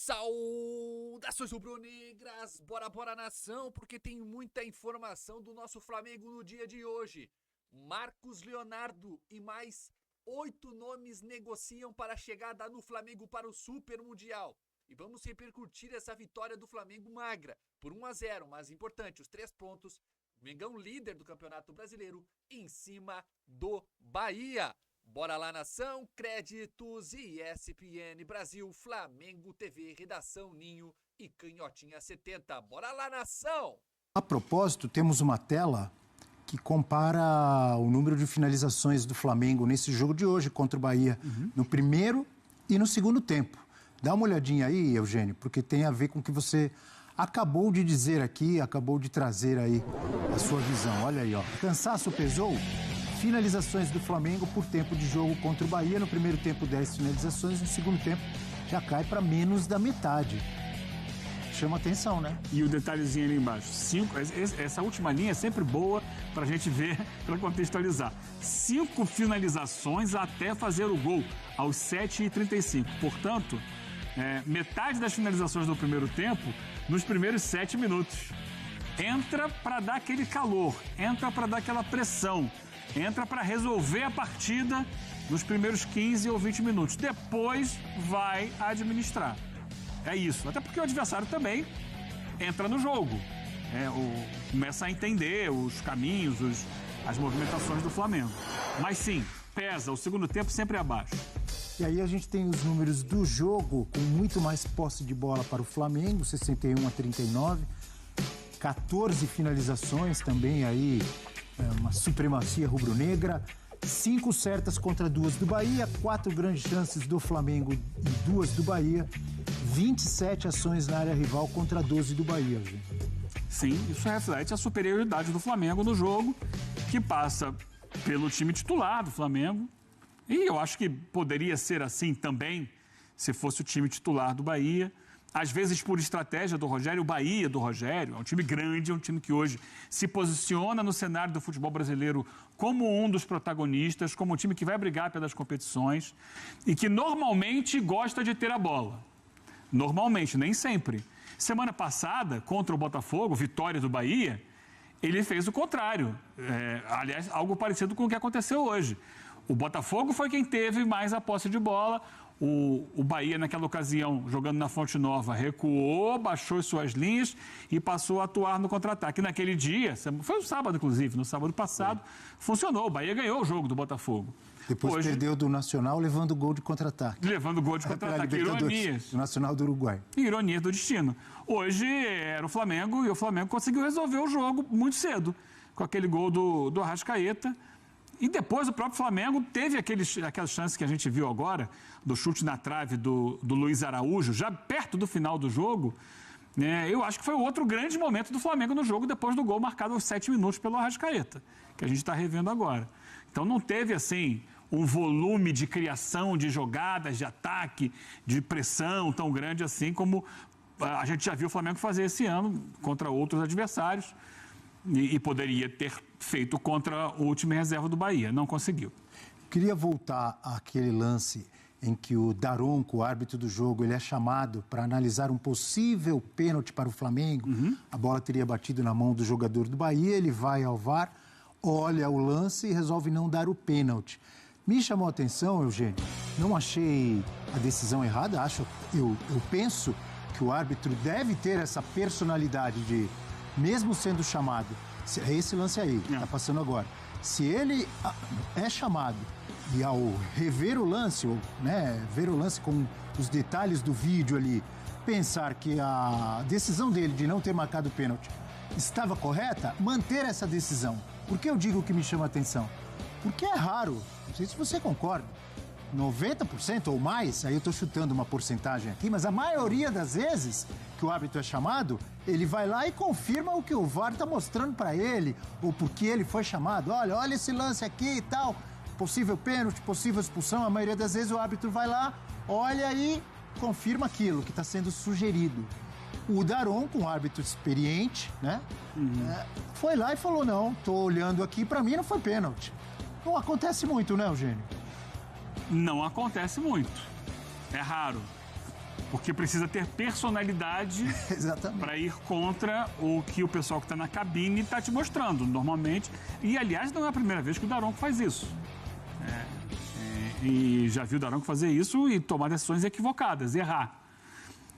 Saudações rubro-negras, bora nação, porque tem muita informação do nosso Flamengo no dia de hoje. Marcos Leonardo e mais 8 nomes negociam para a chegada no Flamengo para o Super Mundial. E vamos repercutir essa vitória do Flamengo magra, por 1-0, mas importante, os 3 pontos. Mengão líder do Campeonato Brasileiro em cima do Bahia. Bora lá, nação, créditos e ESPN Brasil, Flamengo TV, Redação Ninho e Canhotinha 70. Bora lá, nação! A propósito, temos uma tela que compara o número de finalizações do Flamengo nesse jogo de hoje contra o Bahia, no primeiro e no segundo tempo. Dá uma olhadinha aí, Eugênio, porque tem a ver com o que você acabou de dizer aqui, acabou de trazer aí a sua visão. Olha aí, ó. Cansaço pesou? Finalizações do Flamengo por tempo de jogo contra o Bahia. No primeiro tempo, 10 finalizações. No segundo tempo, já cai para menos da metade. Chama atenção, né? E o detalhezinho ali embaixo. Essa última linha é sempre boa para a gente ver, para contextualizar. 5 finalizações até fazer o gol, aos 7h35. Portanto, metade das finalizações do primeiro tempo, nos primeiros 7 minutos. Entra para dar aquele calor, entra para dar aquela pressão. Entra para resolver a partida nos primeiros 15 ou 20 minutos. Depois vai administrar. É isso. Até porque o adversário também entra no jogo. Começa a entender os caminhos, as movimentações do Flamengo. Mas sim, pesa. O segundo tempo sempre abaixo. E aí a gente tem os números do jogo com muito mais posse de bola para o Flamengo, 61-39. 14 finalizações também aí. Uma supremacia rubro-negra, 5 certas contra 2 do Bahia, 4 grandes chances do Flamengo e 2 do Bahia, 27 ações na área rival contra 12 do Bahia, gente. Sim, isso reflete a superioridade do Flamengo no jogo, que passa pelo time titular do Flamengo, e eu acho que poderia ser assim também, se fosse o time titular do Bahia. Às vezes, por estratégia do Rogério, o Bahia do Rogério é um time grande, é um time que hoje se posiciona no cenário do futebol brasileiro como um dos protagonistas, como um time que vai brigar pelas competições e que normalmente gosta de ter a bola. Normalmente, nem sempre. Semana passada, contra o Botafogo, vitória do Bahia, ele fez o contrário. Aliás, algo parecido com o que aconteceu hoje. O Botafogo foi quem teve mais a posse de bola. O Bahia, naquela ocasião, jogando na Fonte Nova, recuou, baixou suas linhas e passou a atuar no contra-ataque. Naquele dia, foi no sábado, inclusive, no sábado passado, funcionou. O Bahia ganhou o jogo do Botafogo. Depois hoje, perdeu do Nacional, levando gol de contra-ataque. Levando gol de contra-ataque. Ironias. Do Nacional do Uruguai. Ironias do destino. Hoje era o Flamengo e o Flamengo conseguiu resolver o jogo muito cedo, com aquele gol do Arrascaeta. E depois o próprio Flamengo teve aquela chance que a gente viu agora, do chute na trave do Luiz Araújo, já perto do final do jogo. Eu acho que foi outro grande momento do Flamengo no jogo, depois do gol marcado aos 7 minutos pelo Arrascaeta, que a gente está revendo agora. Então não teve, assim, um volume de criação de jogadas, de ataque, de pressão tão grande assim como a gente já viu o Flamengo fazer esse ano contra outros adversários. E poderia ter feito contra o time reserva do Bahia. Não conseguiu. Queria voltar àquele lance em que o Daronco, o árbitro do jogo, ele é chamado para analisar um possível pênalti para o Flamengo. A bola teria batido na mão do jogador do Bahia, ele vai ao VAR, olha o lance e resolve não dar o pênalti. Me chamou a atenção, Eugênio, não achei a decisão errada, eu penso que o árbitro deve ter essa personalidade de, mesmo sendo chamado, é esse lance aí que está passando agora, se ele é chamado e ao rever o lance, ou, ver o lance com os detalhes do vídeo ali, pensar que a decisão dele de não ter marcado o pênalti estava correta, manter essa decisão. Por que eu digo que me chama a atenção? Porque é raro, não sei se você concorda, 90% ou mais, aí eu estou chutando uma porcentagem aqui, mas a maioria das vezes que o árbitro é chamado, ele vai lá e confirma o que o VAR está mostrando para ele, ou porque ele foi chamado. Olha esse lance aqui e tal, possível pênalti, possível expulsão. A maioria das vezes o árbitro vai lá, olha e confirma aquilo que está sendo sugerido. O Daronco, um árbitro experiente, foi lá e falou, não, estou olhando aqui, para mim não foi pênalti. Não acontece muito, né, Eugênio? Não acontece muito. É raro. Porque precisa ter personalidade Exatamente. para ir contra o que o pessoal que está na cabine está te mostrando, normalmente. E, aliás, não é a primeira vez que o Daronco faz isso. E já viu o Daronco fazer isso e tomar decisões equivocadas, errar.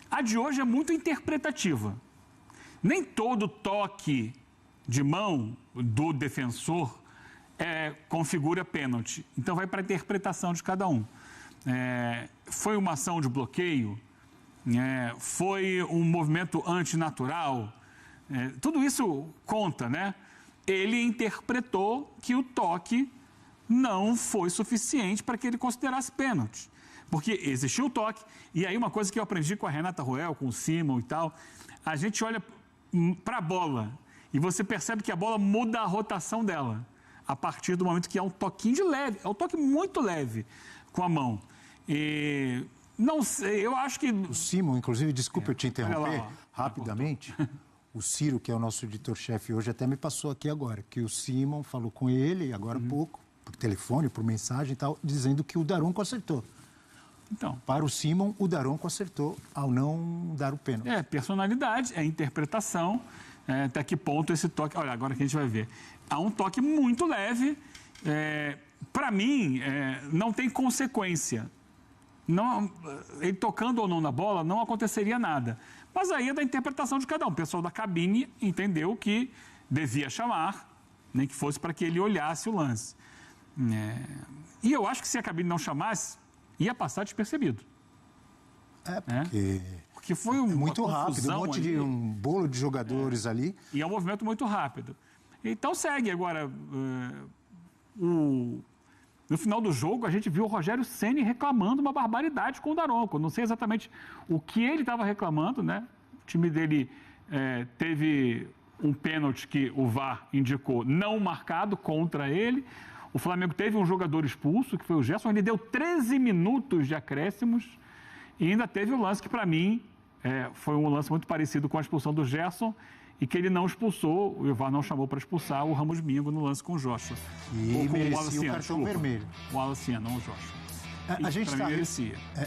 A de hoje é muito interpretativa. Nem todo toque de mão do defensor configura pênalti. Então vai para a interpretação de cada um. Foi uma ação de bloqueio? Foi um movimento antinatural? Tudo isso conta, né? Ele interpretou que o toque não foi suficiente para que ele considerasse pênalti. Porque existiu o toque, e aí uma coisa que eu aprendi com a Renata Ruel, com o Simon e tal, a gente olha para a bola e você percebe que a bola muda a rotação dela, a partir do momento que é um toquinho de leve, é um toque muito leve com a mão. E não sei, eu acho que... O Simon, inclusive, desculpa eu te interromper lá, rapidamente, o Ciro, que é o nosso editor-chefe hoje, até me passou aqui agora, que o Simon falou com ele, agora há pouco, por telefone, por mensagem e tal, dizendo que o Daronco acertou. Então, para o Simon, o Daronco acertou ao não dar o pênalti. Personalidade, interpretação, até que ponto esse toque... Olha, agora que a gente vai ver. Há um toque muito leve, para mim, não tem consequência. Não, ele tocando ou não na bola, não aconteceria nada. Mas aí é da interpretação de cada um. O pessoal da cabine entendeu que devia chamar, nem que fosse para que ele olhasse o lance. E eu acho que se a cabine não chamasse, ia passar despercebido. Porque foi muito rápido, um monte de um bolo de jogadores ali. E é um movimento muito rápido. Então segue agora. No final do jogo, a gente viu o Rogério Ceni reclamando uma barbaridade com o Daronco. Não sei exatamente o que ele estava reclamando, né? O time dele teve um pênalti que o VAR indicou não marcado contra ele. O Flamengo teve um jogador expulso, que foi o Gerson. Ele deu 13 minutos de acréscimos e ainda teve o lance que, para mim, foi um lance muito parecido com a expulsão do Gerson e que ele não expulsou, o VAR não chamou para expulsar o Ramos Mingo no lance com o Joshua. E merecia o cartão vermelho. O Wallace, não o Joshua.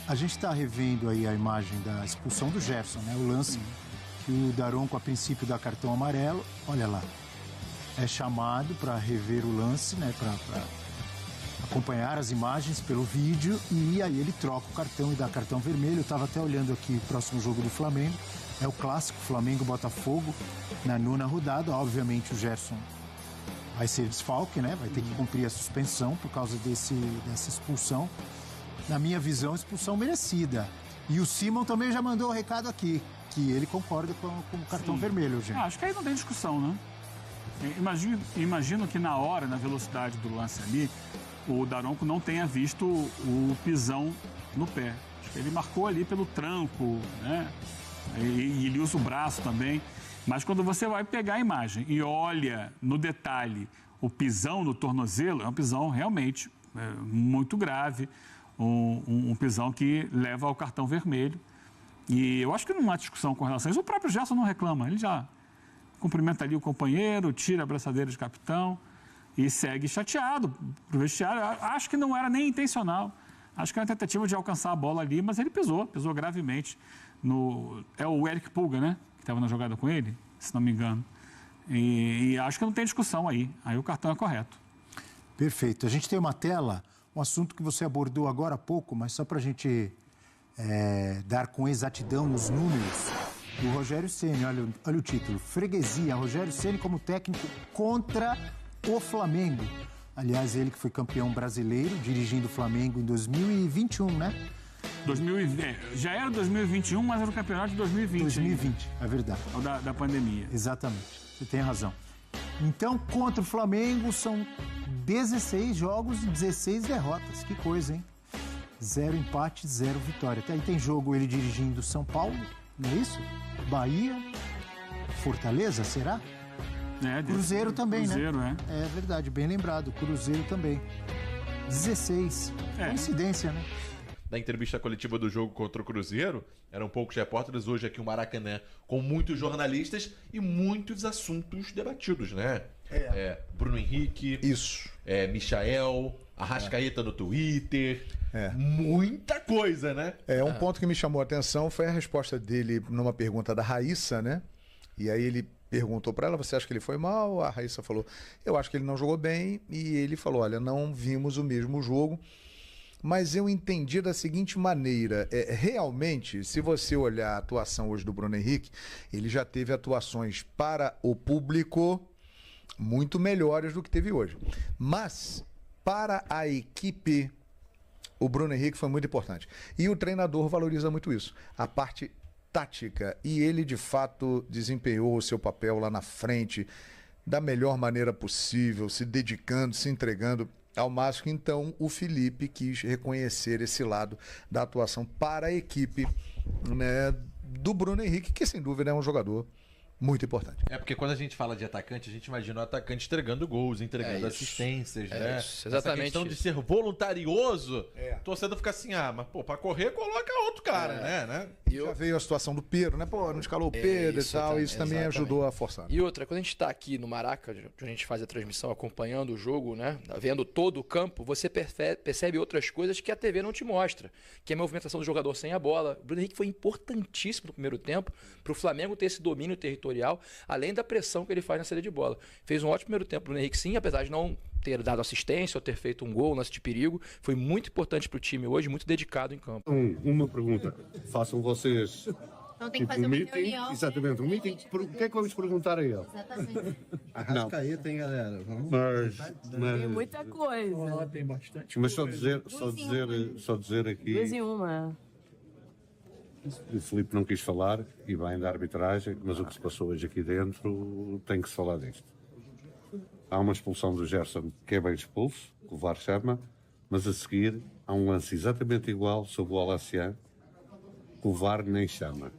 A gente está revendo aí a imagem da expulsão do Gerson, né? O lance que o Daronco, a princípio, dá cartão amarelo. Olha lá. É chamado para rever o lance, né? Para acompanhar as imagens pelo vídeo e aí ele troca o cartão e dá cartão vermelho. Eu estava até olhando aqui o próximo jogo do Flamengo. É o clássico Flamengo-Botafogo na 9ª rodada. Obviamente o Gerson vai ser desfalque, né? Vai ter que cumprir a suspensão por causa dessa expulsão. Na minha visão, expulsão merecida. E o Simon também já mandou o recado aqui, que ele concorda com o cartão vermelho, gente. Acho que aí não tem discussão, né? Imagino que na hora, na velocidade do lance ali, o Daronco não tenha visto o pisão no pé. Acho que ele marcou ali pelo tranco, né? E ele usa o braço também. Mas quando você vai pegar a imagem e olha no detalhe o pisão no tornozelo, é um pisão realmente muito grave, um pisão que leva ao cartão vermelho. E eu acho que não há discussão com relação a isso. O próprio Gerson não reclama, ele já cumprimenta ali o companheiro, tira a braçadeira de capitão e segue chateado pro vestiário. Acho que não era nem intencional. Acho que era uma tentativa de alcançar a bola ali, mas ele pisou gravemente. É o Eric Pulga, né? Que estava na jogada com ele, se não me engano. E acho que não tem discussão aí. Aí o cartão é correto. Perfeito. A gente tem uma tela, um assunto que você abordou agora há pouco, mas só para a gente dar com exatidão os números. O Rogério Ceni, olha o título. Freguesia, Rogério Ceni como técnico contra o Flamengo. Aliás, ele que foi campeão brasileiro, dirigindo o Flamengo em 2021, né? Já era 2021, mas era o campeonato de 2020. 2020, é verdade. Da pandemia. Exatamente, você tem razão. Então, contra o Flamengo, são 16 jogos e 16 derrotas. Que coisa, hein? 0 empate, 0 vitória. Até aí tem jogo ele dirigindo São Paulo, não é isso? Bahia, Fortaleza, será? Cruzeiro também, Cruzeiro, né? É verdade, bem lembrado. Cruzeiro também. 16. Coincidência, né? Na entrevista coletiva do jogo contra o Cruzeiro, eram poucos repórteres, hoje aqui o Maracanã, com muitos jornalistas e muitos assuntos debatidos, né? Bruno Henrique, Isso. Michael, Arrascaeta no Twitter. É. Muita coisa, né? Um ponto que me chamou a atenção foi a resposta dele numa pergunta da Raíssa, né? E aí ele perguntou para ela, você acha que ele foi mal? A Raíssa falou, eu acho que ele não jogou bem. E ele falou, olha, não vimos o mesmo jogo. Mas eu entendi da seguinte maneira, realmente, se você olhar a atuação hoje do Bruno Henrique, ele já teve atuações para o público muito melhores do que teve hoje. Mas, para a equipe, o Bruno Henrique foi muito importante. E o treinador valoriza muito isso, a parte tática. E ele, de fato, desempenhou o seu papel lá na frente da melhor maneira possível, se dedicando, se entregando ao máximo. Então, o Felipe quis reconhecer esse lado da atuação para a equipe, né, do Bruno Henrique, que sem dúvida é um jogador muito importante. É porque quando a gente fala de atacante, a gente imagina o atacante entregando gols, entregando assistências, né? Isso, exatamente. Essa questão de ser voluntarioso, o torcedor fica assim, mas pô, pra correr, coloca outro cara, né? Já veio a situação do Pedro, né? Pô, não escalou o Pedro e tal, isso também ajudou a forçar. E outra, quando a gente tá aqui no Maraca, onde a gente faz a transmissão, acompanhando o jogo, né? Vendo todo o campo, você percebe outras coisas que a TV não te mostra, que é a movimentação do jogador sem a bola. O Bruno Henrique foi importantíssimo no primeiro tempo, pro Flamengo ter esse domínio territorial, além da pressão que ele faz na saída de bola. Fez um ótimo primeiro tempo. O Bruno Henrique, sim, apesar de não ter dado assistência ou ter feito um gol, lance de perigo, foi muito importante para o time hoje, muito dedicado em campo. Uma pergunta. Façam vocês Então tem que fazer uma meeting, reunião. exatamente, um meeting. O que é que vamos perguntar a ele? Exatamente. Arrascaeta, hein, galera? Tem muita coisa. Tem bastante. Mas só dizer aqui. 2 em 1. O Filipe não quis falar, e bem, da arbitragem, mas o que se passou hoje aqui dentro tem que se falar disto. Há uma expulsão do Gerson, que é bem expulso, que o VAR chama, mas a seguir há um lance exatamente igual sobre o Alacian, que o VAR nem chama.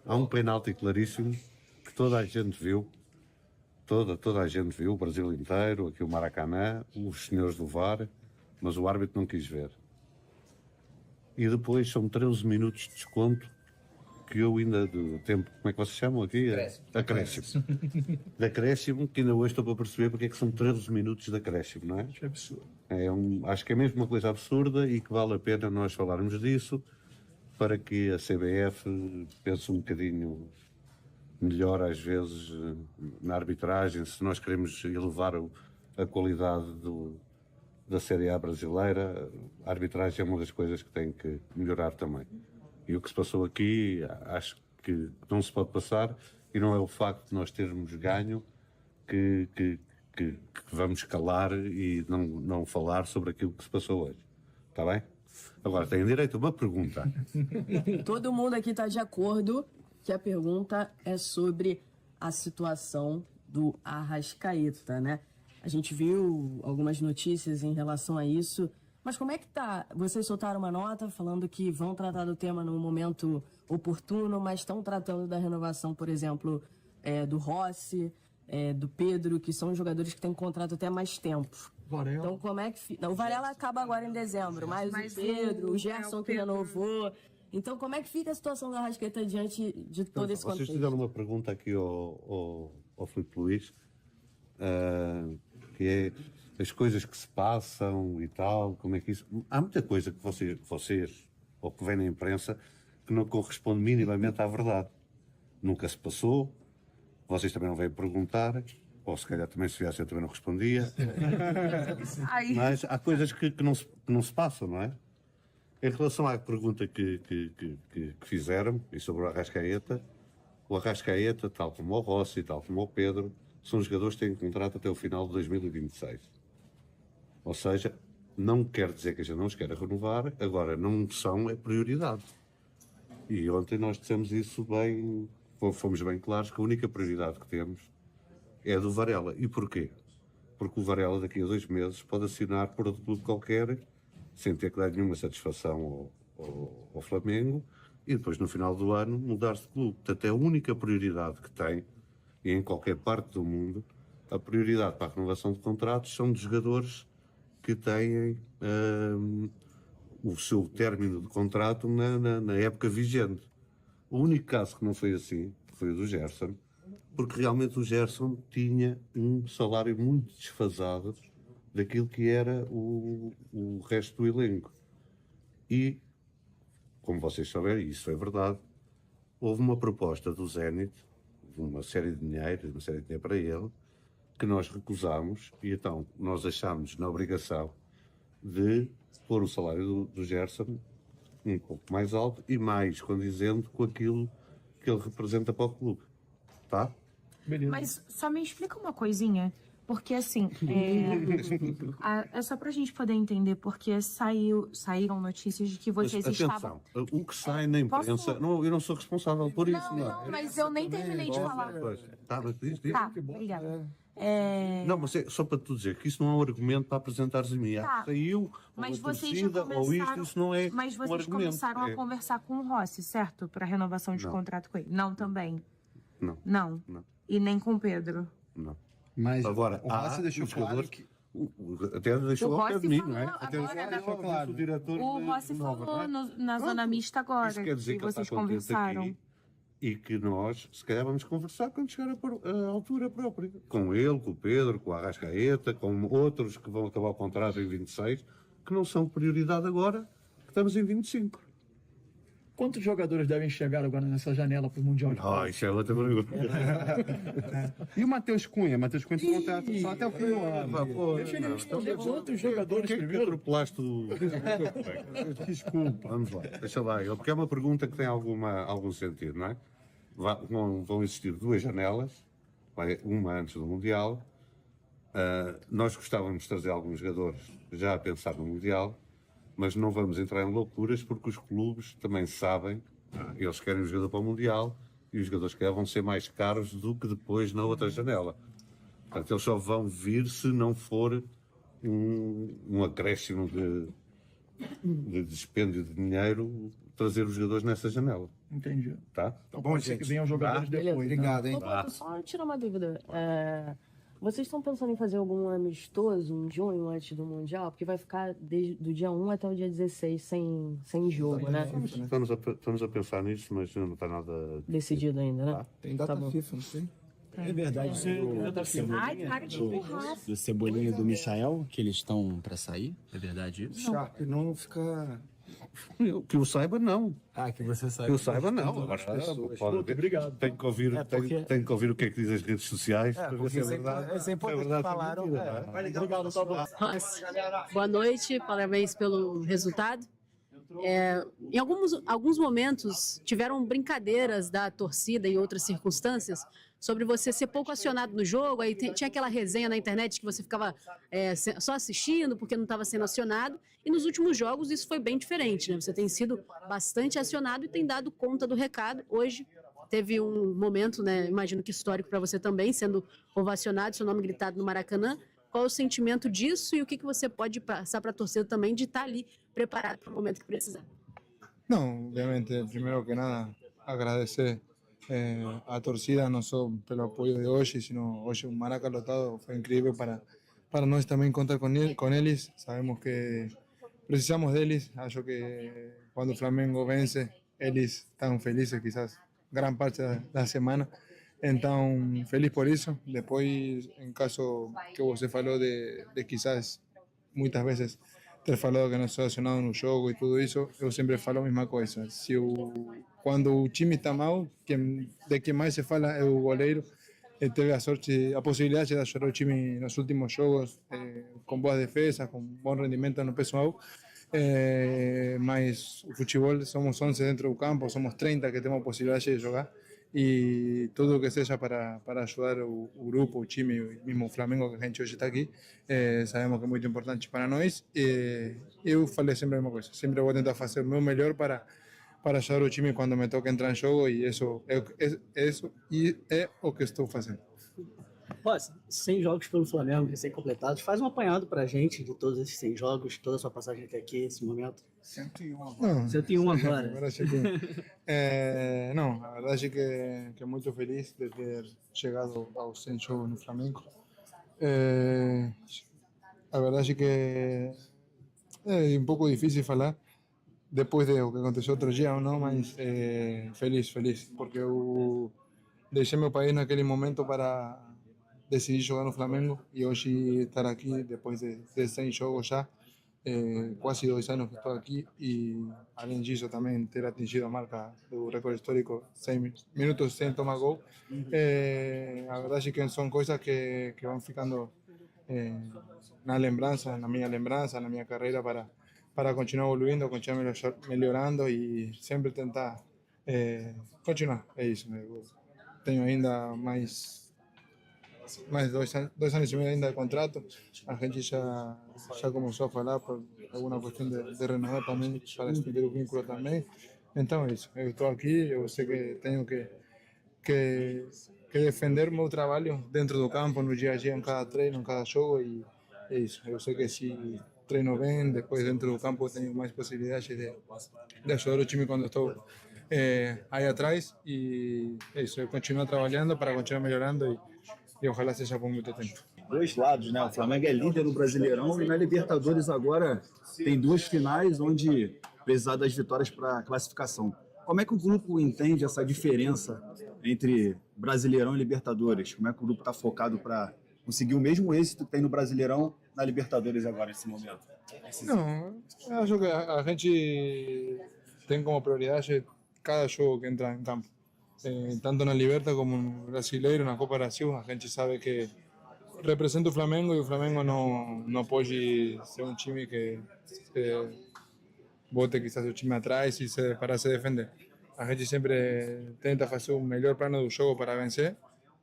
Há um penalti claríssimo que toda a gente viu, toda a gente viu, o Brasil inteiro, aqui o Maracanã, os senhores do VAR, mas o árbitro não quis ver. E depois são 13 minutos de desconto que eu ainda do tempo, como é que vocês chamam aqui? Acréscimo. De acréscimo, que ainda hoje estou para perceber porque é que são 13 minutos de acréscimo, não é? É absurdo. Acho que é mesmo uma coisa absurda e que vale a pena nós falarmos disso para que a CBF pense um bocadinho melhor às vezes na arbitragem, se nós queremos elevar a qualidade da Série A brasileira. A arbitragem é uma das coisas que tem que melhorar também. E o que se passou aqui, acho que não se pode passar, e não é o facto de nós termos ganho que vamos calar e não falar sobre aquilo que se passou hoje. Está bem? Agora, têm direito a uma pergunta. Todo mundo aqui está de acordo que a pergunta é sobre a situação do Arrascaeta, né? A gente viu algumas notícias em relação a isso, mas como é que tá? Vocês soltaram uma nota falando que vão tratar do tema no momento oportuno, mas estão tratando da renovação, por exemplo, do Rossi, do Pedro, que são jogadores que têm contrato até mais tempo. Varela. Então como é que... Não, o Varela acaba agora em dezembro, mas o Pedro, o Gerson que renovou... Então, como é que fica a situação da Arrascaeta diante de todo esse contexto? Vocês fizeram uma pergunta aqui ao Filipe Luís, que é as coisas que se passam e tal, como é que isso... Há muita coisa que vocês ou que vem na imprensa, que não corresponde minimamente à verdade. Nunca se passou, vocês também não vêm perguntar, ou se calhar também se viesse eu também não respondia. Mas há coisas que não se passam, não é? Em relação à pergunta que fizeram, e sobre o Arrascaeta, tal como o Rossi, tal como o Pedro, são jogadores que têm contrato até o final de 2026. Ou seja, não quer dizer que a gente não os queira renovar, agora não são, é prioridade. E ontem nós dissemos isso bem, fomos bem claros, que a única prioridade que temos é a do Varela. E porquê? Porque o Varela daqui a 2 meses pode assinar por outro clube qualquer, sem ter que dar nenhuma satisfação ao Flamengo, e depois no final do ano mudar-se de clube. Portanto, é a única prioridade que tem, e em qualquer parte do mundo, a prioridade para a renovação de contratos são de jogadores que têm o seu término de contrato na época vigente. O único caso que não foi assim foi o do Gerson, porque realmente o Gerson tinha um salário muito desfasado daquilo que era o resto do elenco. E, como vocês souberam, e isso é verdade, houve uma proposta do Zenit, uma série de dinheiro para ele, que nós recusámos, e então nós achámos na obrigação de pôr o salário do Gerson um pouco mais alto e mais condizente com aquilo que ele representa para o clube. Tá? Mas só me explica uma coisinha, porque assim, é só pra gente poder entender, porque saíram notícias de que vocês estavam... Atenção, o que sai na imprensa, eu não sou responsável por isso. Não, mas eu nem terminei de falar. Tá, mas diz. Tá, obrigada. Não, mas só para te dizer que isso não é um argumento para apresentares a mim. Tá. Saiu, Mas ou a vocês já torcida, ou isto, isso não é Mas um vocês argumento. começaram a conversar com o Rossi, certo? Para renovação de Não. contrato com ele? Não, também? Não. Não? Não. E nem com o Pedro? Não. Mas Agora, o Rossi deixou os claro jogadores que... Até deixou O ao pé Rossi de mim, falou não é? agora, Deixou claro. O diretor O de Rossi Nova, falou não é? na zona mista agora, Isso quer dizer e que ele vocês está contente conversaram. aqui e que nós, se calhar, vamos conversar quando chegar a altura própria. Com ele, com o Pedro, com a Arrascaeta, com outros que vão acabar o contrato em 26, que não são prioridade agora, que estamos em 25. Quantos jogadores devem chegar agora nessa janela para o Mundial? Isso é outra pergunta. E o Matheus Cunha? Matheus Cunha tem contrato só até o fim do ano. Deixa ele responder os outros jogadores primeiro. Atropelaste Desculpa. Vamos lá, deixa lá. Porque é uma pergunta que tem algum sentido, não é? Vão existir 2 janelas, uma antes do Mundial. Nós gostávamos de trazer alguns jogadores já a pensar no Mundial, mas não vamos entrar em loucuras porque os clubes também sabem, eles querem o jogador para o Mundial e os jogadores que vão ser mais caros do que depois na outra janela. Portanto, eles só vão vir se não for um acréscimo de dispêndio de dinheiro trazer os jogadores nessa janela. Entendi. Tá? Então pode ser que venham os jogadores depois. Obrigado, hein? Ô, Paulo, só tirar uma dúvida. Vocês estão pensando em fazer algum amistoso em junho antes do Mundial? Porque vai ficar do dia 1 até o dia 16 sem jogo, né? Estamos a pensar nisso, mas não está nada Decidido ainda, né? Tem data Tá bom. FIFA, não tem? É verdade Ai, para de empurrar. do Cebolinha e do Michael, que eles estão pra sair? É verdade isso? Sharp, não fica... Que eu saiba, não. Que você sabe. Que eu saiba, não. Agora, pode ver. Obrigado. Tenho que ouvir, tenho que ouvir o que é que diz as redes sociais para ver se é verdade. É sempre verdade, falaram. Obrigado, tá bom. Boa noite, parabéns pelo resultado. Em alguns momentos tiveram brincadeiras da torcida em outras circunstâncias sobre você ser pouco acionado no jogo, aí tinha aquela resenha na internet que você ficava só assistindo porque não estava sendo acionado, e nos últimos jogos isso foi bem diferente, né? Você tem sido bastante acionado e tem dado conta do recado. Hoje teve um momento, né, imagino que histórico para você também, sendo ovacionado, seu nome gritado no Maracanã. Qual o sentimento disso e o que você pode passar para a torcida também de estar ali preparado para o momento que precisar? Não, obviamente, primeiro que nada, agradecer a torcida, não só pelo apoio de hoje, sino hoje o Maraca lotado foi incrível para nós também contar com eles. Sabemos que precisamos deles. Acho que quando o Flamengo vence, eles estão felizes, quizás gran parte da semana. Então, feliz por isso. Depois, em caso que você falou de quizás muitas vezes ter falado que não sou acionado no jogo e tudo isso, eu sempre falo a mesma coisa. Quando o time está mal, de quem mais se fala é o goleiro. Teve a possibilidade de ajudar o time nos últimos jogos, com boas defesas, com bom rendimento no pessoal. Mas o futebol, somos 11 dentro do campo, somos 30 que temos possibilidade de jogar. E tudo que seja para ajudar o grupo, o time, o mesmo Flamengo que a gente hoje está aqui, sabemos que é muito importante para nós. Eu falei sempre a mesma coisa, sempre vou tentar fazer o meu melhor para ajudar o time quando me toca entrar em jogo, e isso é o que estou fazendo. Rossi, 100 jogos pelo Flamengo, recém-completados. Faz um apanhado pra gente de todos esses 100 jogos, toda a sua passagem até aqui, esse momento. 101 agora. Não, 101 agora. A verdade é que muito feliz de ter chegado aos 100 jogos no Flamengo. A verdade é que é um pouco difícil falar depois do que aconteceu outro dia ou não, mas feliz, porque eu deixei meu país naquele momento para decidi jogar no Flamengo e hoje estar aqui depois de 100 jogos já, quase 2 anos que estou aqui e além disso também ter atingido a marca do recorde histórico 100 minutos sem tomar gol. A verdade é que são coisas que vão ficando na minha carreira para continuar evoluindo, continuar melhorando e sempre tentar continuar. É isso. Eu tenho ainda mais 2 anos e meio ainda de contrato. A gente já começou a falar por alguma questão de renovar também, para estender o vínculo também. Então é isso. Eu estou aqui, eu sei que tenho que defender meu trabalho dentro do campo, no dia a dia, em cada treino, em cada jogo e é isso. Eu sei que se treino bem, depois dentro do campo tenho mais possibilidades de ajudar o time quando estou aí atrás e é isso. Eu continuo trabalhando para continuar melhorando e ojalá seja por muito tempo. Dois lados, né? O Flamengo é líder no Brasileirão e na Libertadores agora tem 2 finais onde precisar das vitórias para classificação. Como é que o grupo entende essa diferença entre Brasileirão e Libertadores? Como é que o grupo está focado para conseguir o mesmo êxito que tem no Brasileirão na Libertadores agora, nesse momento? Não, eu acho que a gente tem como prioridade cada jogo que entra em campo. Tanto na Liberta como no Brasileiro, na Copa Brasil, a gente sabe que representa o Flamengo e o Flamengo não pode ser um time que bote quizás o time atrás para se defender. A gente sempre tenta fazer o melhor plano do jogo para vencer.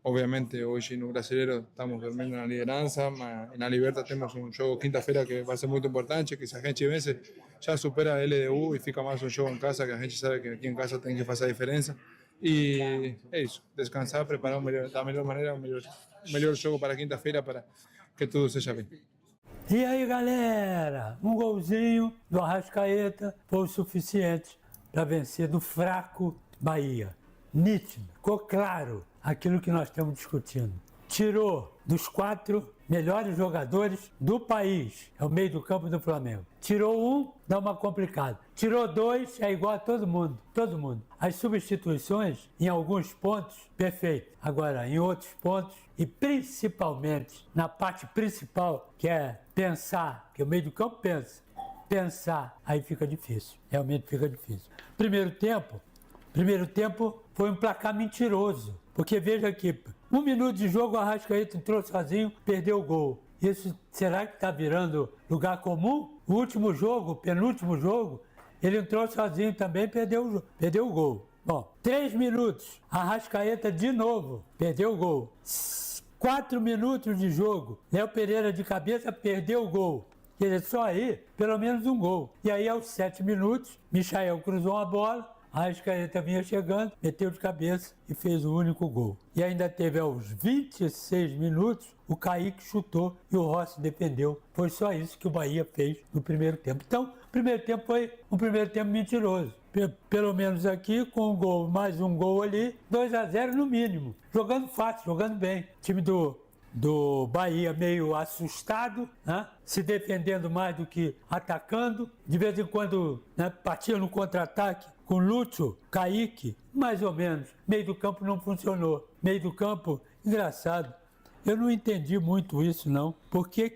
Obviamente, hoje no Brasileiro estamos dormindo na liderança, mas na Liberta temos um jogo quinta-feira que vai ser muito importante, que se a gente vence, já supera a LDU e fica mais um jogo em casa, que a gente sabe que aqui em casa tem que fazer a diferença. E é isso, descansar, preparar da melhor maneira o melhor jogo para quinta-feira para que tudo seja bem. E aí, galera, um golzinho do Arrascaeta foi o suficiente para vencer do fraco Bahia. Nítido, ficou claro aquilo que nós estamos discutindo. Tirou dos 4 melhores jogadores do país, é o meio do campo do Flamengo. Tirou um, dá uma complicada. Tirou 2, é igual a todo mundo. As substituições, em alguns pontos, perfeito. Agora, em outros pontos, e principalmente na parte principal, que é pensar, que o meio do campo pensar, aí fica difícil, realmente fica difícil. Primeiro tempo foi um placar mentiroso, porque veja aqui, 1 minuto de jogo, o Arrascaeta entrou sozinho, perdeu o gol. Isso será que está virando lugar comum? O último jogo, o penúltimo jogo, ele entrou sozinho também, perdeu o gol. Bom, 3 minutos, Arrascaeta de novo, perdeu o gol. 4 minutos de jogo, Léo Pereira de cabeça, perdeu o gol. Quer dizer, só aí, pelo menos um gol. E aí, aos 7 minutos, Michael cruzou uma bola, Arrascaeta vinha chegando, meteu de cabeça e fez o único gol. E ainda teve aos 26 minutos, o Kaique chutou e o Rossi defendeu. Foi só isso que o Bahia fez no primeiro tempo. Então, o primeiro tempo foi um primeiro tempo mentiroso. Pelo menos aqui, com um gol, mais um gol ali, 2-0 no mínimo. Jogando fácil, jogando bem. O time do Bahia meio assustado, né? Se defendendo mais do que atacando. De vez em quando, né, partia no contra-ataque com Lúcio, Kaique, mais ou menos. Meio do campo não funcionou. Meio do campo, engraçado. Eu não entendi muito isso, não. Por que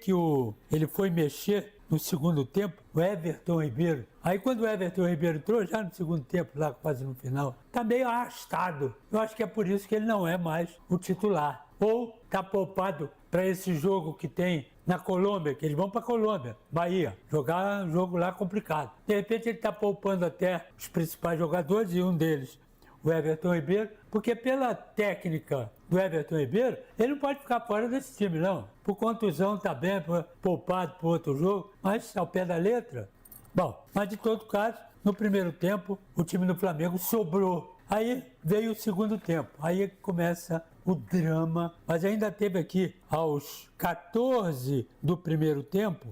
ele foi mexer no segundo tempo, o Everton Ribeiro? Aí quando o Everton Ribeiro entrou, já no segundo tempo, lá quase no final, tá meio arrastado. Eu acho que é por isso que ele não é mais o titular. Ou tá poupado para esse jogo que tem na Colômbia, que eles vão para Colômbia, Bahia, jogar um jogo lá complicado. De repente ele tá poupando até os principais jogadores e um deles, o Everton Ribeiro, porque pela técnica do Everton Ribeiro, ele não pode ficar fora desse time, não. Por contusão tá bem, poupado para outro jogo, mas ao pé da letra. Bom, mas de todo caso, no primeiro tempo, o time do Flamengo sobrou. Aí veio o segundo tempo, aí começa o drama, mas ainda teve aqui aos 14 do primeiro tempo,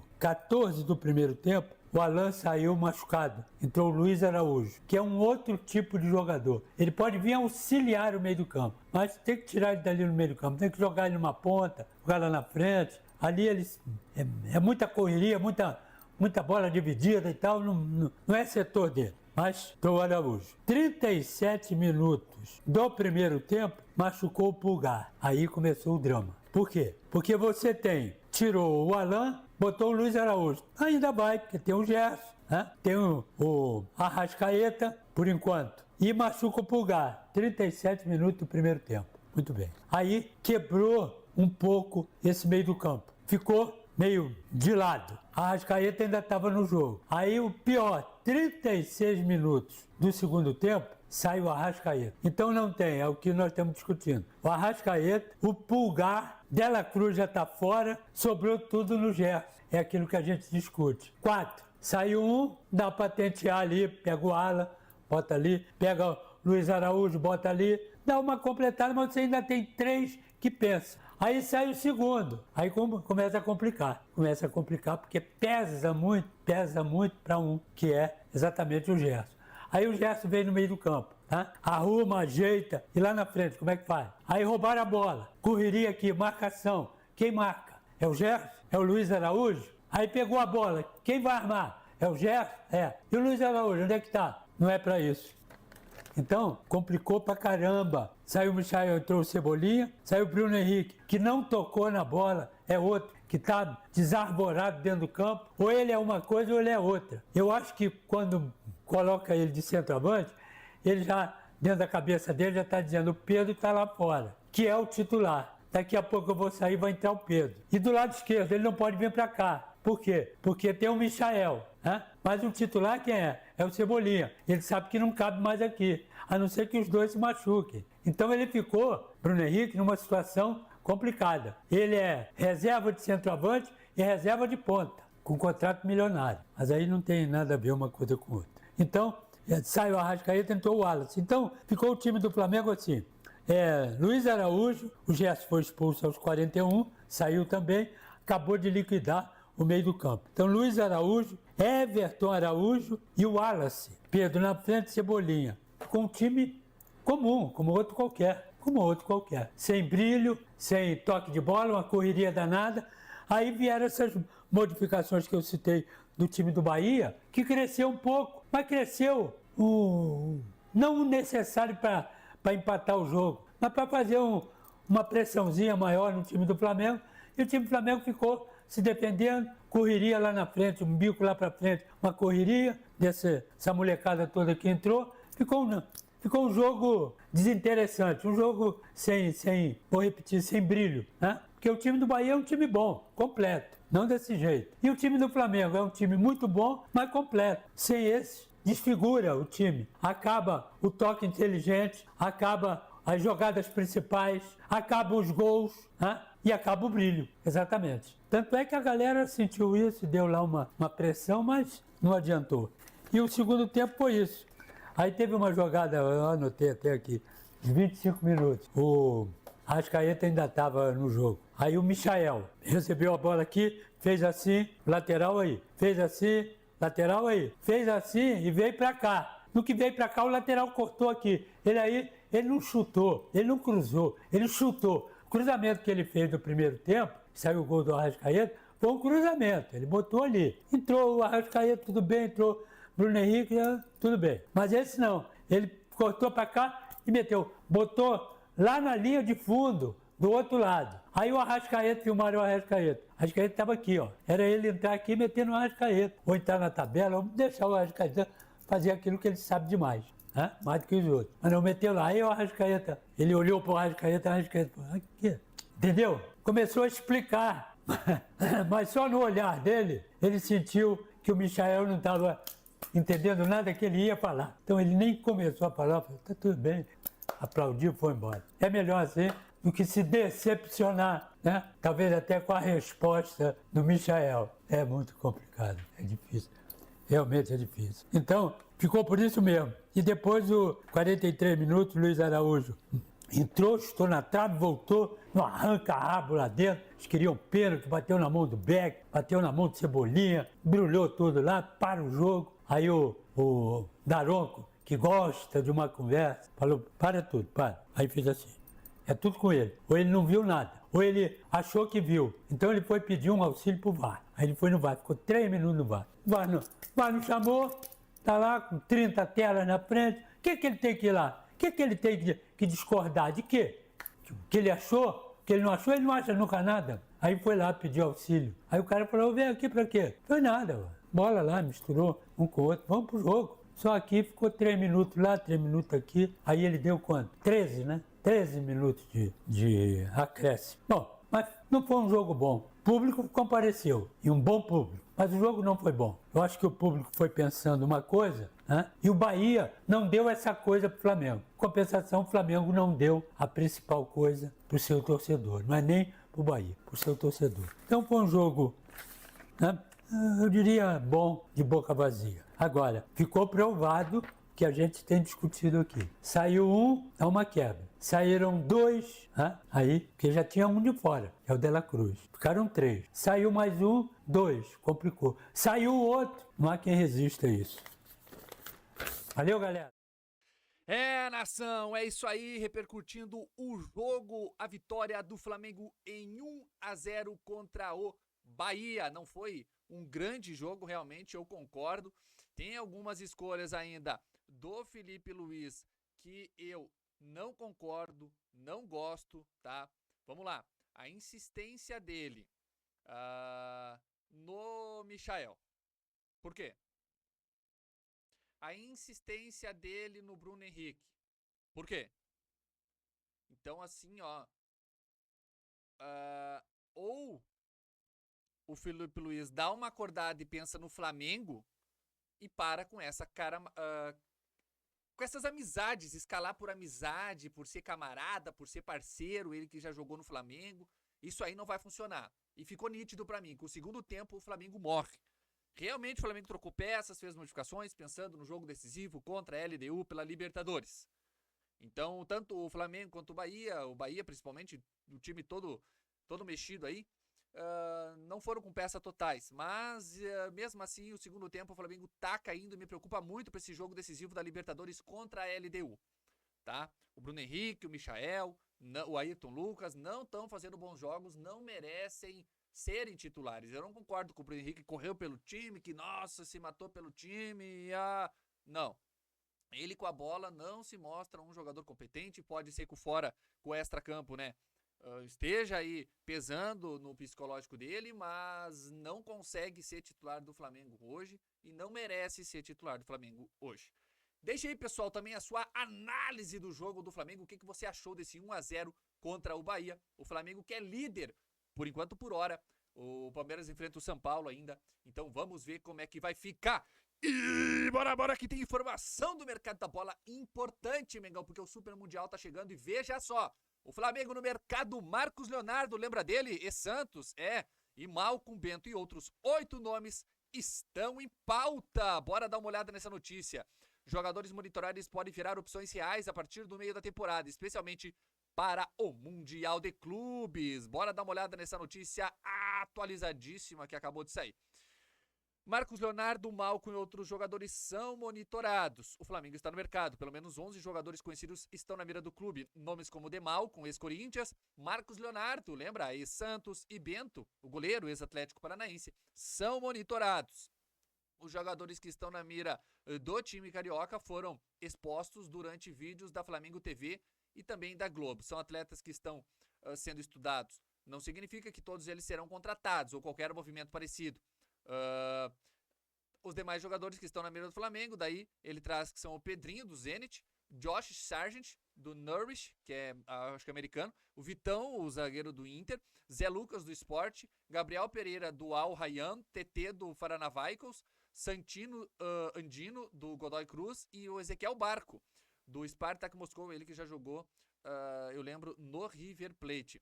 o Alan saiu machucado, entrou o Luiz Araújo, que é um outro tipo de jogador. Ele pode vir auxiliar o meio do campo, mas tem que tirar ele dali no meio do campo, tem que jogar ele numa ponta, jogar lá na frente. Ali é muita correria, muita bola dividida e tal, não é setor dele. Mas o Araújo, 37 minutos do primeiro tempo, machucou o pulgar. Aí começou o drama. Por quê? Porque você tirou o Alan, botou o Luiz Araújo. Ainda vai, porque tem o Gerson, né? Tem o Arrascaeta, por enquanto. E machuca o Pulgar. 37 minutos do primeiro tempo. Muito bem. Aí quebrou um pouco esse meio do campo. Ficou meio de lado. A Arrascaeta ainda estava no jogo. Aí o pior, 36 minutos do segundo tempo, sai o Arrascaeta. Então não tem, é o que nós estamos discutindo. O Arrascaeta, o Pulgar, Dela Cruz já está fora, sobrou tudo no Gerson. É aquilo que a gente discute. 4. Saiu um, dá para tentear ali, pega o Alan, bota ali, pega o Luiz Araújo, bota ali, dá uma completada, mas você ainda tem 3 que pensa. Aí sai o segundo, aí começa a complicar. Começa a complicar porque pesa muito para um, que é exatamente o Gerson. Aí o Gerson vem no meio do campo, tá? Arruma, ajeita, e lá na frente, como é que faz? Aí roubaram a bola, correria aqui, marcação. Quem marca? É o Gerson? É o Luiz Araújo? Aí pegou a bola, quem vai armar? É o Gerson? É. E o Luiz Araújo, onde é que tá? Não é para isso. Então, complicou pra caramba. Saiu o Michael, entrou o Cebolinha, saiu o Bruno Henrique, que não tocou na bola, é outro, que tá desarvorado dentro do campo. Ou ele é uma coisa ou ele é outra. Eu acho que quando coloca ele de centroavante, ele já, dentro da cabeça dele, já está dizendo, o Pedro está lá fora, que é o titular. Daqui a pouco eu vou sair, vai entrar o Pedro. E do lado esquerdo, ele não pode vir para cá. Por quê? Porque tem o Michael, né? Mas o titular quem é? É o Cebolinha. Ele sabe que não cabe mais aqui, a não ser que os dois se machuquem. Então ele ficou, Bruno Henrique, numa situação complicada. Ele é reserva de centroavante e reserva de ponta, com contrato milionário. Mas aí não tem nada a ver uma coisa com outra. Então, saiu o Arrascaeta, entrou o Wallace. Então, ficou o time do Flamengo assim. Luiz Araújo, o Gerson foi expulso aos 41, saiu também, acabou de liquidar o meio do campo. Então, Luiz Araújo, Everton Araújo e o Wallace. Pedro na frente, Cebolinha. Com um time comum, como outro qualquer. Sem brilho, sem toque de bola, uma correria danada. Aí vieram essas modificações que eu citei do time do Bahia, que cresceu um pouco, mas cresceu não o necessário para empatar o jogo, mas para fazer uma pressãozinha maior no time do Flamengo. E o time do Flamengo ficou se defendendo, correria lá na frente, um bico lá para frente, uma correria dessa molecada toda que entrou. Ficou um jogo desinteressante, um jogo vou repetir, sem brilho, né? Porque o time do Bahia é um time bom, completo, não desse jeito. E o time do Flamengo é um time muito bom, mas completo. Sem esse, desfigura o time. Acaba o toque inteligente, acaba as jogadas principais, acabam os gols, né? E acaba o brilho, exatamente. Tanto é que a galera sentiu isso, deu lá uma pressão, mas não adiantou. E o segundo tempo foi isso. Aí teve uma jogada, eu anotei até aqui, de 25 minutos. O Arrascaeta ainda estava no jogo. Aí o Michael recebeu a bola aqui, fez assim, lateral aí. Fez assim, lateral aí. Fez assim e veio para cá. No que veio para cá, o lateral cortou aqui. Ele não chutou, ele não cruzou, ele chutou. O cruzamento que ele fez no primeiro tempo, saiu o gol do Arrascaeta, foi um cruzamento. Ele botou ali. Entrou o Arrascaeta, tudo bem, entrou Bruno Henrique, tudo bem. Mas esse não. Ele cortou para cá e meteu. Botou lá na linha de fundo, do outro lado. Aí o Arrascaeta, filmaram o Arrascaeta. O Arrascaeta estava aqui, ó. Era ele entrar aqui e meter no Arrascaeta. Ou entrar na tabela, ou deixar o Arrascaeta fazer aquilo que ele sabe demais. Né? Mais do que os outros. Mas não meteu lá. Aí o Arrascaeta, ele olhou para o Arrascaeta falou, aqui. Entendeu? Começou a explicar. Mas só no olhar dele, ele sentiu que o Michael não estava entendendo nada que ele ia falar. Então ele nem começou a falar, falou, tá tudo bem. Aplaudiu e foi embora. É melhor assim do que se decepcionar, né? Talvez até com a resposta do Michael. É muito complicado, é difícil. Realmente é difícil. Então, ficou por isso mesmo. E depois, os 43 minutos, Luiz Araújo entrou, chutou na trave, voltou, no arranca-rabo lá dentro. Eles queriam pênalti, bateu na mão do Beck, bateu na mão do Cebolinha, brulhou tudo lá, para o jogo. Aí o Daronco, que gosta de uma conversa, falou, para tudo, para. Aí fez assim. É tudo com ele. Ou ele não viu nada, ou ele achou que viu. Então ele foi pedir um auxílio pro VAR. Aí ele foi no VAR, ficou 3 minutos no VAR. O VAR não chamou, tá lá com 30 telas na frente. O que ele tem que ir lá? O que ele tem que discordar? De quê? Que ele achou? que ele não achou, ele não acha nunca nada. Aí foi lá pedir auxílio. Aí o cara falou, vem aqui pra quê? Foi nada, ué. Bola lá, misturou um com o outro, vamos pro jogo. Só aqui ficou 3 minutos lá, 3 minutos aqui. Aí ele deu quanto? 13, né? 13 minutos de acréscimo. Bom, mas não foi um jogo bom. O público compareceu, e um bom público. Mas o jogo não foi bom. Eu acho que o público foi pensando uma coisa, né? E o Bahia não deu essa coisa pro Flamengo. Em compensação, o Flamengo não deu a principal coisa pro seu torcedor. Não é nem pro Bahia, pro seu torcedor. Então foi um jogo, né? Eu diria bom, de boca vazia. Agora, ficou provado que a gente tem discutido aqui. Saiu um, é uma quebra. Saíram 2, né? Aí, porque já tinha um de fora, é o De La Cruz. Ficaram 3. Saiu mais um, 2, complicou. Saiu o outro, não há quem resista a isso. Valeu, galera. É, nação, é isso aí, repercutindo o jogo, a vitória do Flamengo em 1-0 contra o Bahia. Não foi um grande jogo, realmente, eu concordo. Tem algumas escolhas ainda do Felipe Luiz que eu não concordo, não gosto, tá? Vamos lá. A insistência dele no Michael. Por quê? A insistência dele no Bruno Henrique. Por quê? Então, assim, ó. Ou o Felipe Luiz dá uma acordada e pensa no Flamengo e para com essa cara... com essas amizades, escalar por amizade, por ser camarada, por ser parceiro, ele que já jogou no Flamengo. Isso aí não vai funcionar. E ficou nítido pra mim que o segundo tempo o Flamengo morre. Realmente o Flamengo trocou peças, fez modificações, pensando no jogo decisivo contra a LDU pela Libertadores. Então, tanto o Flamengo quanto o Bahia principalmente, o time todo mexido aí, não foram com peças totais. Mas, mesmo assim, o segundo tempo o Flamengo tá caindo e me preocupa muito para esse jogo decisivo da Libertadores contra a LDU. Tá? O Bruno Henrique, o Michael, o Ayrton Lucas não estão fazendo bons jogos, não merecem serem titulares. Eu não concordo com o Bruno Henrique que correu pelo time, que, nossa, se matou pelo time. Não. Ele com a bola não se mostra um jogador competente, pode ser com o extra-campo, né? Esteja aí pesando no psicológico dele, mas não consegue ser titular do Flamengo hoje e não merece ser titular do Flamengo hoje. Deixa aí, pessoal, também a sua análise do jogo do Flamengo. O que você achou desse 1-0 contra o Bahia? O Flamengo que é líder, por enquanto, por hora. O Palmeiras enfrenta o São Paulo ainda. Então vamos ver como é que vai ficar. E bora que tem informação do mercado da bola importante, Mengão, porque o Super Mundial tá chegando e veja só. O Flamengo no mercado, Marcos Leonardo, lembra dele? E Santos, e Malcom, Bento e outros 8 nomes estão em pauta. Bora dar uma olhada nessa notícia. Jogadores monitorados podem virar opções reais a partir do meio da temporada, especialmente para o Mundial de Clubes. Bora dar uma olhada nessa notícia atualizadíssima que acabou de sair. Marcos Leonardo, Malcom e outros jogadores são monitorados. O Flamengo está no mercado. Pelo menos 11 jogadores conhecidos estão na mira do clube. Nomes como Demalcom, ex-Corinthians, Marcos Leonardo, lembra? Ex-Santos e Bento, o goleiro, ex-Atlético Paranaense, são monitorados. Os jogadores que estão na mira do time carioca foram expostos durante vídeos da Flamengo TV e também da Globo. São atletas que estão sendo estudados. Não significa que todos eles serão contratados ou qualquer movimento parecido. Os demais jogadores que estão na mira do Flamengo, daí ele traz que são o Pedrinho, do Zenit, Josh Sargent, do Norwich, que é, acho que é americano, o Vitão, o zagueiro do Inter, Zé Lucas, do Sport, Gabriel Pereira, do Al Rayyan, TT, do Paranavaicos, Santino Andino, do Godoy Cruz, e o Ezequiel Barco, do Spartak Moscou, ele que já jogou, eu lembro, no River Plate.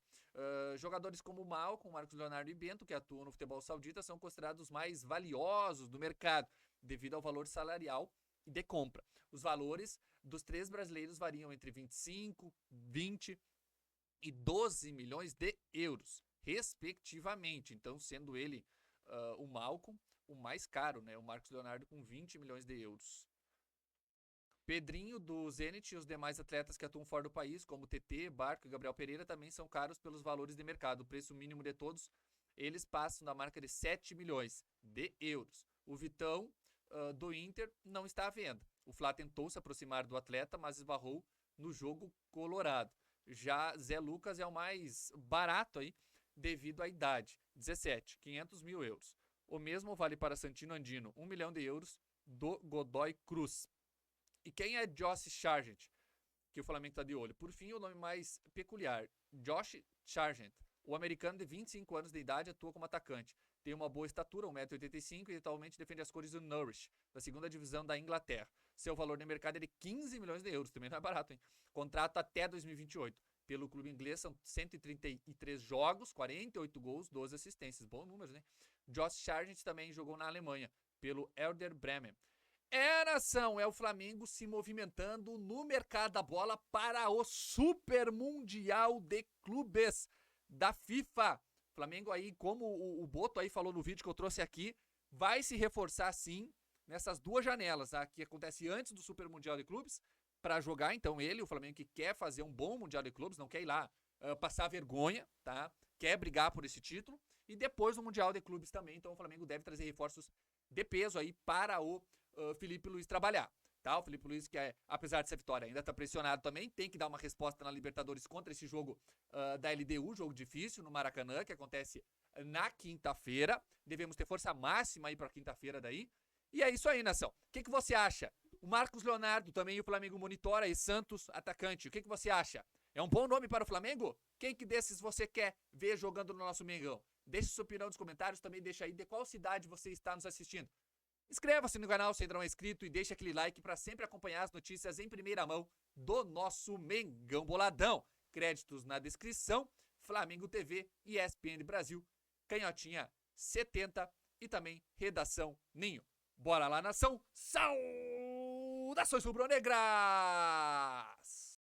Jogadores como Malcom, Marcos Leonardo e Bento, que atuam no futebol saudita, são considerados os mais valiosos do mercado, devido ao valor salarial e de compra. Os valores dos 3 brasileiros variam entre 25, 20 e 12 milhões de euros, respectivamente. Então, sendo ele o Malcom o mais caro, né? O Marcos Leonardo com 20 milhões de euros. Pedrinho, do Zenit, e os demais atletas que atuam fora do país, como TT, Barco e Gabriel Pereira, também são caros pelos valores de mercado. O preço mínimo de todos eles passam da marca de 7 milhões de euros. O Vitão, do Inter, não está à venda. O Fla tentou se aproximar do atleta, mas esbarrou no jogo colorado. Já Zé Lucas é o mais barato aí, devido à idade. 17, 500 mil euros. O mesmo vale para Santino Andino, 1 milhão de euros, do Godoy Cruz. E quem é Josh Sargent, que o Flamengo está de olho? Por fim, o nome mais peculiar, Josh Sargent. O americano de 25 anos de idade atua como atacante. Tem uma boa estatura, 1,85 m, e atualmente defende as cores do Norwich, da segunda divisão da Inglaterra. Seu valor no mercado é de 15 milhões de euros, também não é barato, hein? Contrato até 2028. Pelo clube inglês são 133 jogos, 48 gols, 12 assistências. Bom número, né? Josh Sargent também jogou na Alemanha, pelo Werder Bremen. Nação, é o Flamengo se movimentando no mercado da bola para o Super Mundial de Clubes da FIFA. Flamengo aí, como o Boto aí falou no vídeo que eu trouxe aqui, vai se reforçar sim nessas duas janelas, tá? Que acontece antes do Super Mundial de Clubes, para jogar, então o Flamengo que quer fazer um bom Mundial de Clubes, não quer ir lá passar vergonha, tá? Quer brigar por esse título, e depois no Mundial de Clubes também, então o Flamengo deve trazer reforços de peso aí para o Felipe Luiz trabalhar, tá? O Felipe Luiz que apesar dessa vitória ainda tá pressionado também, tem que dar uma resposta na Libertadores contra esse jogo da LDU, jogo difícil no Maracanã, que acontece na quinta-feira. Devemos ter força máxima aí para quinta-feira daí. E é isso aí, nação. O que você acha? O Marcos Leonardo também, o Flamengo monitora, e Santos, atacante. O que você acha? É um bom nome para o Flamengo? Quem que desses você quer ver jogando no nosso Mengão? Deixe sua opinião nos comentários, também deixa aí de qual cidade você está nos assistindo. Inscreva-se no canal se ainda não é inscrito e deixe aquele like para sempre acompanhar as notícias em primeira mão do nosso Mengão Boladão. Créditos na descrição, Flamengo TV e ESPN Brasil, Canhotinha 70 e também Redação Ninho. Bora lá, nação! Saudações rubro-negras!